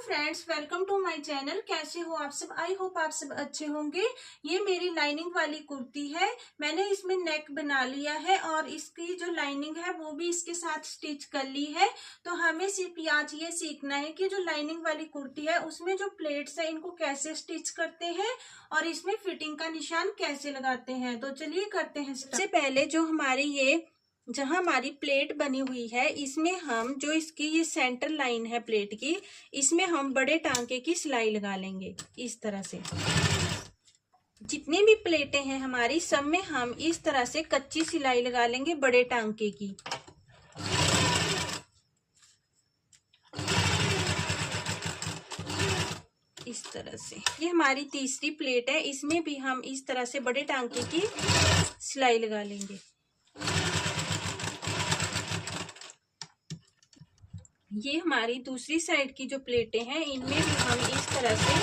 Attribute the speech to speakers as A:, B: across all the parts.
A: Friends, welcome to my channel. कैसे हो आप सब? आई होप आप सब अच्छे होंगे। ये मेरी लाइनिंग वाली कुर्ती है। मैंने इसमें नेक बना लिया है और इसकी जो लाइनिंग है वो भी इसके साथ स्टिच कर ली है। तो हमें सिर्फ आज ये सीखना है कि जो लाइनिंग वाली कुर्ती है उसमें जो प्लेट्स है इनको कैसे स्टिच करते हैं और इसमें फिटिंग का निशान कैसे लगाते हैं। तो चलिए करते हैं। सबसे पहले जो हमारी ये जहां हमारी प्लेट बनी हुई है इसमें हम जो इसकी ये सेंटर लाइन है प्लेट की, इसमें हम बड़े टांके की सिलाई लगा लेंगे इस तरह से। जितनी भी प्लेटें हैं हमारी सब में हम इस तरह से कच्ची सिलाई लगा लेंगे बड़े टांके की। इस तरह से ये हमारी तीसरी प्लेट है, इसमें भी हम इस तरह से बड़े टांके की सिलाई लगा लेंगे। ये हमारी दूसरी साइड की जो प्लेटें हैं इनमें भी हम इस तरह से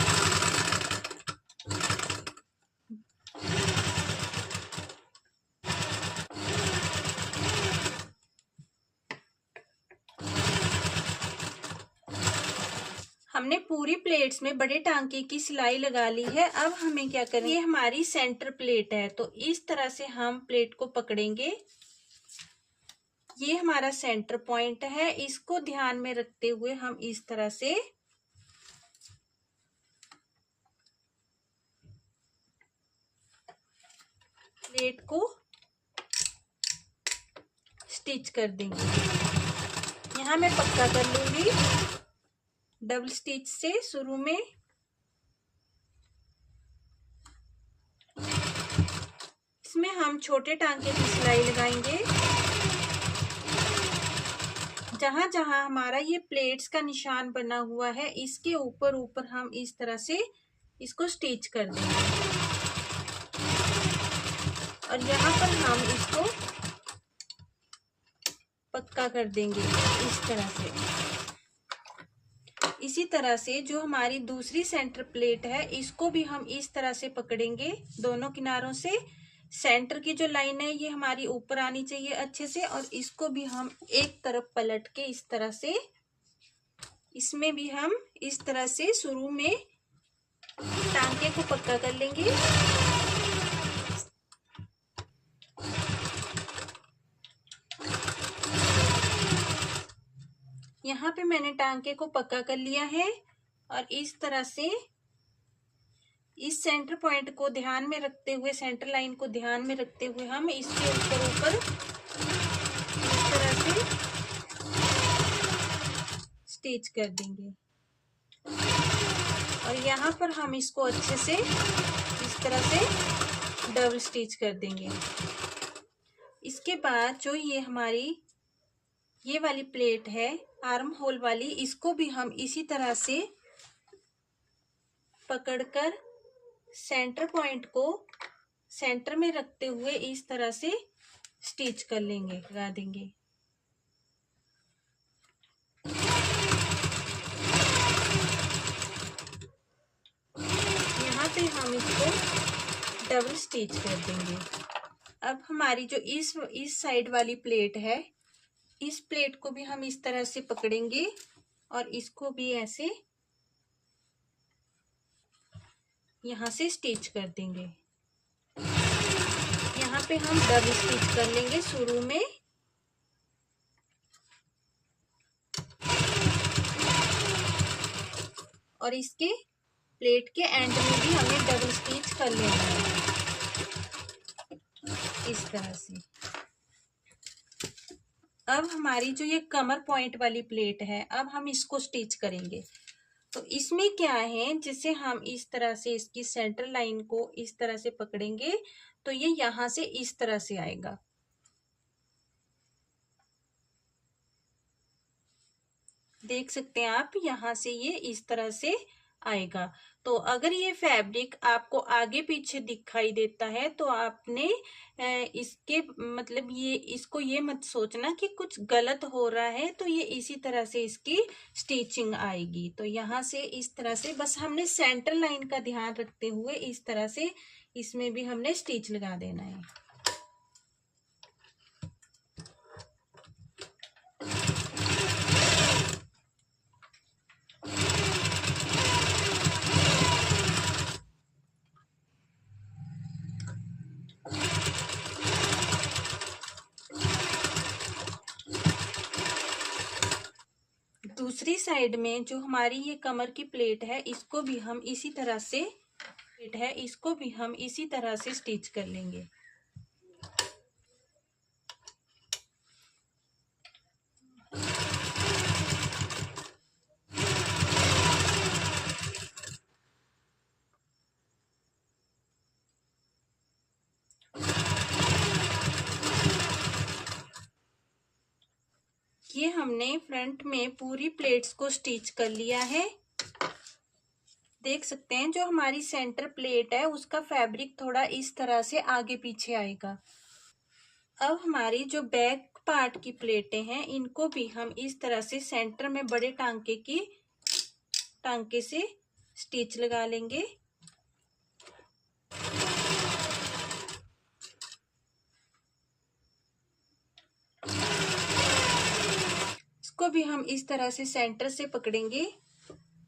A: हमने पूरी प्लेट्स में बड़े टांके की सिलाई लगा ली है। अब हमें क्या करना है, ये हमारी सेंटर प्लेट है तो इस तरह से हम प्लेट को पकड़ेंगे। ये हमारा सेंटर पॉइंट है, इसको ध्यान में रखते हुए हम इस तरह से प्लेट को स्टिच कर देंगे। यहाँ मैं पक्का कर लूंगी डबल स्टिच से। शुरू में इसमें हम छोटे टांके की सिलाई लगाएंगे। जहां जहां हमारा ये प्लेट्स का निशान बना हुआ है इसके ऊपर ऊपर हम इस तरह से इसको स्टिच कर देंगे और यहाँ पर हम इसको पक्का कर देंगे इस तरह से। इसी तरह से जो हमारी दूसरी सेंटर प्लेट है इसको भी हम इस तरह से पकड़ेंगे दोनों किनारों से। सेंटर की जो लाइन है ये हमारी ऊपर आनी चाहिए अच्छे से और इसको भी हम एक तरफ पलट के इस तरह से, इसमें भी हम इस तरह से शुरू में टांके को पक्का कर लेंगे। यहाँ पे मैंने टांके को पक्का कर लिया है और इस तरह से इस सेंटर पॉइंट को ध्यान में रखते हुए, सेंटर लाइन को ध्यान में रखते हुए हम इसके ऊपर ऊपर इस तरह से स्टिच कर देंगे और यहाँ पर हम इसको अच्छे से इस तरह से डबल स्टिच कर देंगे। इसके बाद जो ये हमारी ये वाली प्लेट है आर्म होल वाली, इसको भी हम इसी तरह से पकड़कर सेंटर पॉइंट को सेंटर में रखते हुए इस तरह से स्टिच कर लेंगे, लगा देंगे। यहाँ पे हम इसको डबल स्टिच कर देंगे। अब हमारी जो इस साइड वाली प्लेट है इस प्लेट को भी हम इस तरह से पकड़ेंगे और इसको भी ऐसे यहाँ से स्टिच कर देंगे। यहाँ पे हम डबल स्टिच कर लेंगे शुरू में और इसके प्लेट के एंड में भी हमें डबल स्टिच कर लेना है इस तरह से। अब हमारी जो ये कमर पॉइंट वाली प्लेट है अब हम इसको स्टिच करेंगे। तो इसमें क्या है, जैसे हम इस तरह से इसकी सेंटर लाइन को इस तरह से पकड़ेंगे तो ये यहां से इस तरह से आएगा। देख सकते हैं आप, यहां से ये इस तरह से आएगा। तो अगर ये फैब्रिक आपको आगे पीछे दिखाई देता है तो आपने इसके मतलब ये इसको ये मत सोचना कि कुछ गलत हो रहा है, तो ये इसी तरह से इसकी स्टिचिंग आएगी। तो यहाँ से इस तरह से बस हमने सेंटर लाइन का ध्यान रखते हुए इस तरह से इसमें भी हमने स्टिच लगा देना है। दूसरी साइड में जो हमारी ये कमर की प्लेट है, इसको भी हम इसी तरह से स्टिच कर लेंगे। ये हमने फ्रंट में पूरी प्लेट्स को स्टिच कर लिया है। देख सकते हैं जो हमारी सेंटर प्लेट है उसका फैब्रिक थोड़ा इस तरह से आगे पीछे आएगा। अब हमारी जो बैक पार्ट की प्लेटें हैं इनको भी हम इस तरह से सेंटर में बड़े टांके से स्टिच लगा लेंगे। इसको भी हम इस तरह से सेंटर से पकड़ेंगे।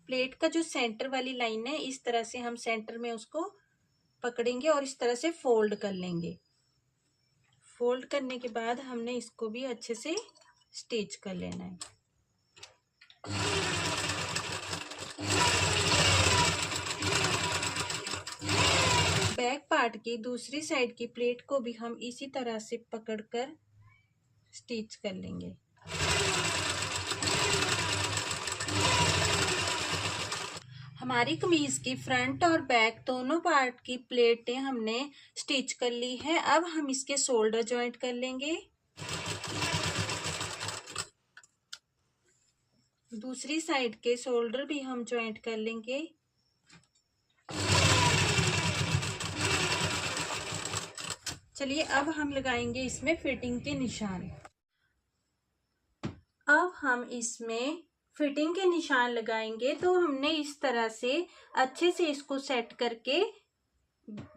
A: प्लेट का जो सेंटर वाली लाइन है इस तरह से हम सेंटर में उसको पकड़ेंगे और इस तरह से फोल्ड कर लेंगे। फोल्ड करने के बाद हमने इसको भी अच्छे से स्टिच कर लेना है। बैक पार्ट की दूसरी साइड की प्लेट को भी हम इसी तरह से पकड़कर स्टिच कर लेंगे। हमारी कमीज की फ्रंट और बैक दोनों पार्ट की प्लेटें हमने स्टिच कर ली है। अब हम इसके शोल्डर जॉइंट कर लेंगे। दूसरी साइड के शोल्डर भी हम जॉइंट कर लेंगे। चलिए अब हम लगाएंगे इसमें फिटिंग के निशान। अब हम इसमें फिटिंग के निशान लगाएंगे। तो हमने इस तरह से अच्छे से इसको सेट करके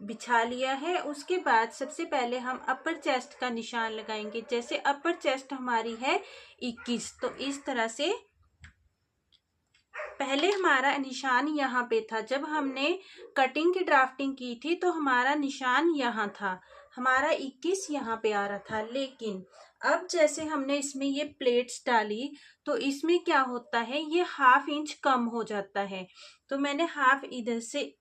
A: बिछा लिया है। उसके बाद सबसे पहले हम अपर चेस्ट का निशान लगाएंगे। जैसे अपर चेस्ट हमारी है 21, तो इस तरह से पहले हमारा निशान यहाँ पे था। जब हमने कटिंग की ड्राफ्टिंग की थी तो हमारा निशान यहाँ था, हमारा 21 यहाँ पे आ रहा था। लेकिन अब जैसे हमने इसमें ये प्लेट्स डाली तो इसमें क्या होता है, ये ½ इंच कम हो जाता है। तो मैंने हाफ इधर से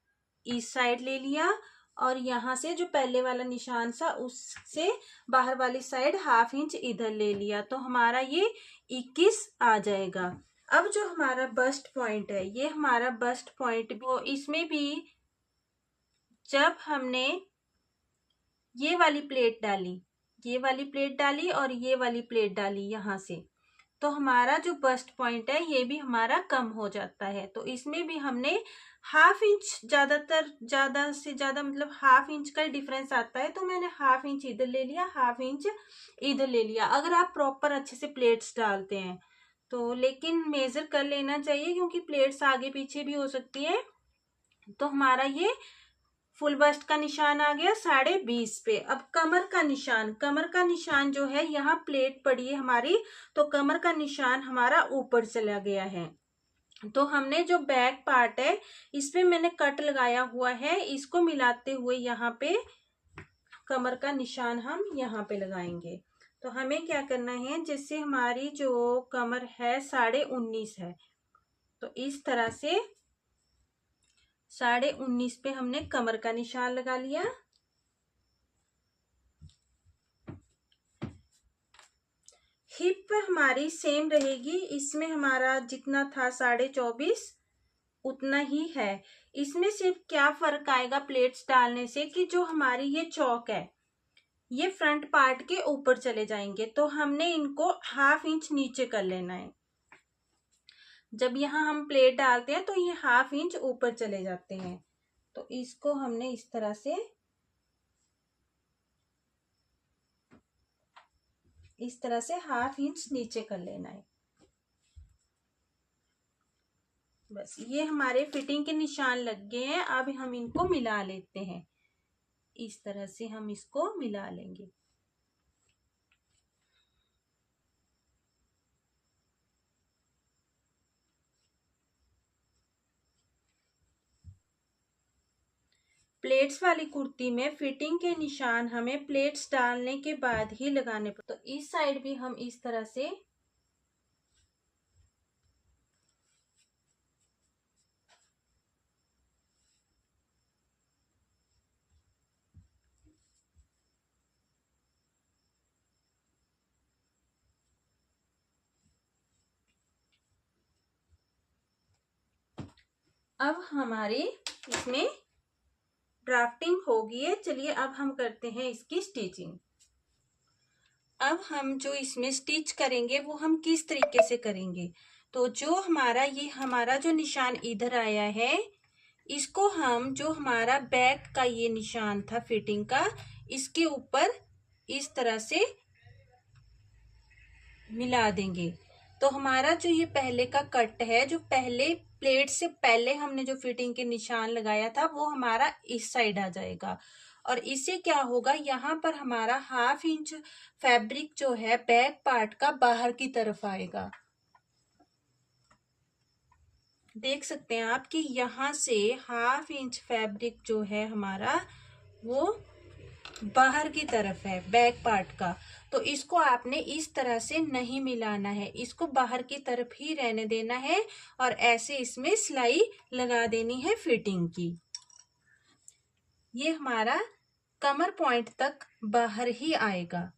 A: इस साइड ले लिया और यहाँ से जो पहले वाला निशान था उससे बाहर वाली साइड ½ इंच इधर ले लिया, तो हमारा ये 21 आ जाएगा। अब जो हमारा बस्ट पॉइंट है, ये हमारा बस्ट पॉइंट वो इसमें भी जब हमने ये वाली प्लेट डाली और ये वाली प्लेट डाली यहाँ से, तो हमारा जो बस्ट पॉइंट है ये भी हमारा कम हो जाता है। तो इसमें भी हमने ½ इंच, ज्यादा से ज्यादा मतलब ½ इंच का डिफरेंस आता है। तो मैंने ½ इंच इधर ले लिया, ½ इंच इधर ले लिया। अगर आप प्रॉपर अच्छे से प्लेट्स डालते हैं तो, लेकिन मेजर कर लेना चाहिए क्योंकि प्लेट्स आगे पीछे भी हो सकती है। तो हमारा ये फुल बस्ट का निशान आ गया 20.5 पे। अब कमर का निशान जो है, यहाँ प्लेट पड़ी है हमारी तो कमर का निशान हमारा ऊपर चला गया है। तो हमने जो बैक पार्ट है इसमें मैंने कट लगाया हुआ है, इसको मिलाते हुए यहाँ पे कमर का निशान हम यहाँ पे लगाएंगे। तो हमें क्या करना है, जैसे हमारी जो कमर है 19.5 है, तो इस तरह से 19.5 पे हमने कमर का निशान लगा लिया। हिप हमारी सेम रहेगी, इसमें हमारा जितना था 24.5 उतना ही है। इसमें सिर्फ क्या फर्क आएगा प्लेट्स डालने से कि जो हमारी ये चौक है ये फ्रंट पार्ट के ऊपर चले जाएंगे, तो हमने इनको ½ इंच नीचे कर लेना है। जब यहाँ हम प्लेट डालते हैं तो ये ½ इंच ऊपर चले जाते हैं, तो इसको हमने इस तरह से ½ इंच नीचे कर लेना है। बस ये हमारे फिटिंग के निशान लग गए हैं। अब हम इनको मिला लेते हैं, इस तरह से हम इसको मिला लेंगे। प्लेट्स वाली कुर्ती में फिटिंग के निशान हमें प्लेट्स डालने के बाद ही लगाने पड़ते। तो इस साइड भी हम इस तरह से अब हमारी इसमें ड्राफ्टिंग हो गई है। चलिए अब हम करते हैं इसकी स्टिचिंग। अब हम जो इसमें स्टिच करेंगे वो हम किस तरीके से करेंगे, तो जो हमारा जो निशान इधर आया है, इसको हम जो हमारा बैक का ये निशान था फिटिंग का, इसके ऊपर इस तरह से मिला देंगे। तो हमारा जो ये पहले का कट है, जो पहले प्लेट से पहले हमने जो फिटिंग के निशान लगाया था, वो हमारा इस साइड आ जाएगा। और इससे क्या होगा, यहाँ पर हमारा 1/2 इंच फैब्रिक जो है बैक पार्ट का बाहर की तरफ आएगा। देख सकते हैं आप कि यहाँ से 1/2 इंच फैब्रिक जो है हमारा वो बाहर की तरफ है बैक पार्ट का। तो इसको आपने इस तरह से नहीं मिलाना है, इसको बाहर की तरफ ही रहने देना है और ऐसे इसमें सिलाई लगा देनी है फिटिंग की। ये हमारा कमर पॉइंट तक बाहर ही आएगा।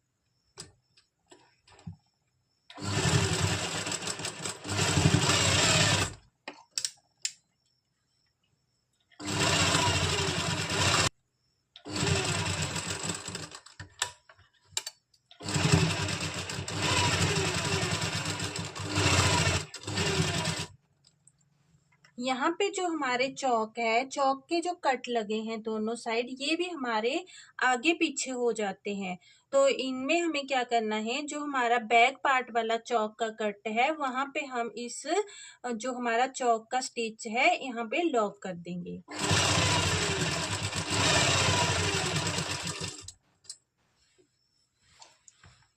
A: यहाँ पे जो हमारे चौक है, चौक के जो कट लगे हैं दोनों साइड, ये भी हमारे आगे पीछे हो जाते हैं। तो इनमें हमें क्या करना है, जो हमारा बैक पार्ट वाला चौक का कट है, वहां पे हम इस जो हमारा चौक का स्टिच है यहाँ पे लॉक कर देंगे।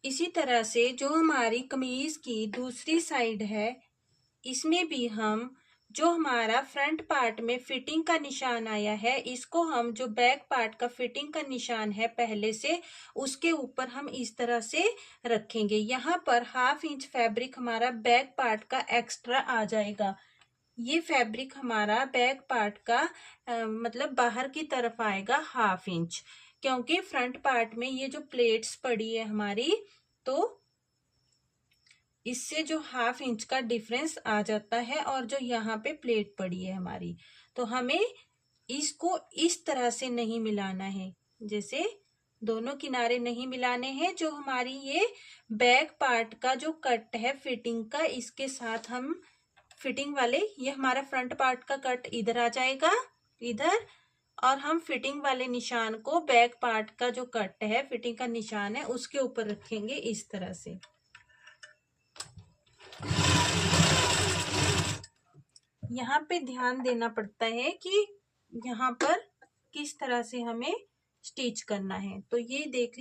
A: इसी तरह से जो हमारी कमीज की दूसरी साइड है, इसमें भी हम जो हमारा फ्रंट पार्ट में फिटिंग का निशान आया है, इसको हम जो बैक पार्ट का फिटिंग का निशान है पहले से, उसके ऊपर हम इस तरह से रखेंगे। यहाँ पर 1/2 इंच फैब्रिक हमारा बैक पार्ट का एक्स्ट्रा आ जाएगा। ये फैब्रिक हमारा बैक पार्ट का मतलब बाहर की तरफ आएगा 1/2 इंच, क्योंकि फ्रंट पार्ट में ये जो प्लेट्स पड़ी है हमारी, तो इससे जो 1/2 इंच का डिफरेंस आ जाता है। और जो यहाँ पे प्लेट पड़ी है हमारी, तो हमें इसको इस तरह से नहीं मिलाना है, जैसे दोनों किनारे नहीं मिलाने हैं। जो हमारी ये बैक पार्ट का जो कट है फिटिंग का, इसके साथ हम फिटिंग वाले, ये हमारा फ्रंट पार्ट का कट इधर आ जाएगा इधर, और हम फिटिंग वाले निशान को बैक पार्ट का जो कट है फिटिंग का निशान है उसके ऊपर रखेंगे इस तरह से। यहाँ पे ध्यान देना पड़ता है कि यहाँ पर किस तरह से हमें स्टिच करना है। तो ये देख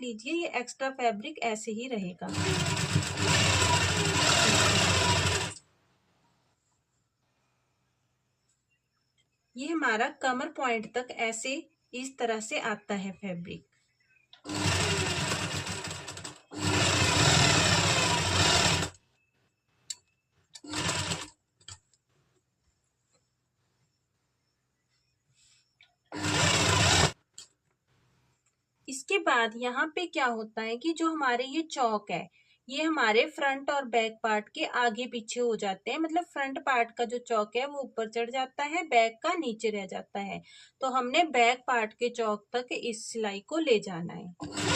A: लीजिए ये एक्स्ट्रा फैब्रिक ऐसे ही रहेगा। ये हमारा कमर पॉइंट तक ऐसे इस तरह से आता है फैब्रिक। इसके बाद यहाँ पे क्या होता है कि जो हमारे ये चौक है, ये हमारे फ्रंट और बैक पार्ट के आगे पीछे हो जाते हैं। मतलब फ्रंट पार्ट का जो चौक है वो ऊपर चढ़ जाता है, बैक का नीचे रह जाता है। तो हमने बैक पार्ट के चौक तक इस सिलाई को ले जाना है।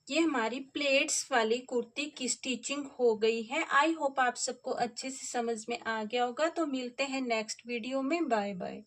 A: ये हमारी प्लेट्स वाली कुर्ती की स्टिचिंग हो गई है। आई होप आप सबको अच्छे से समझ में आ गया होगा। तो मिलते हैं नेक्स्ट वीडियो में। Bye bye.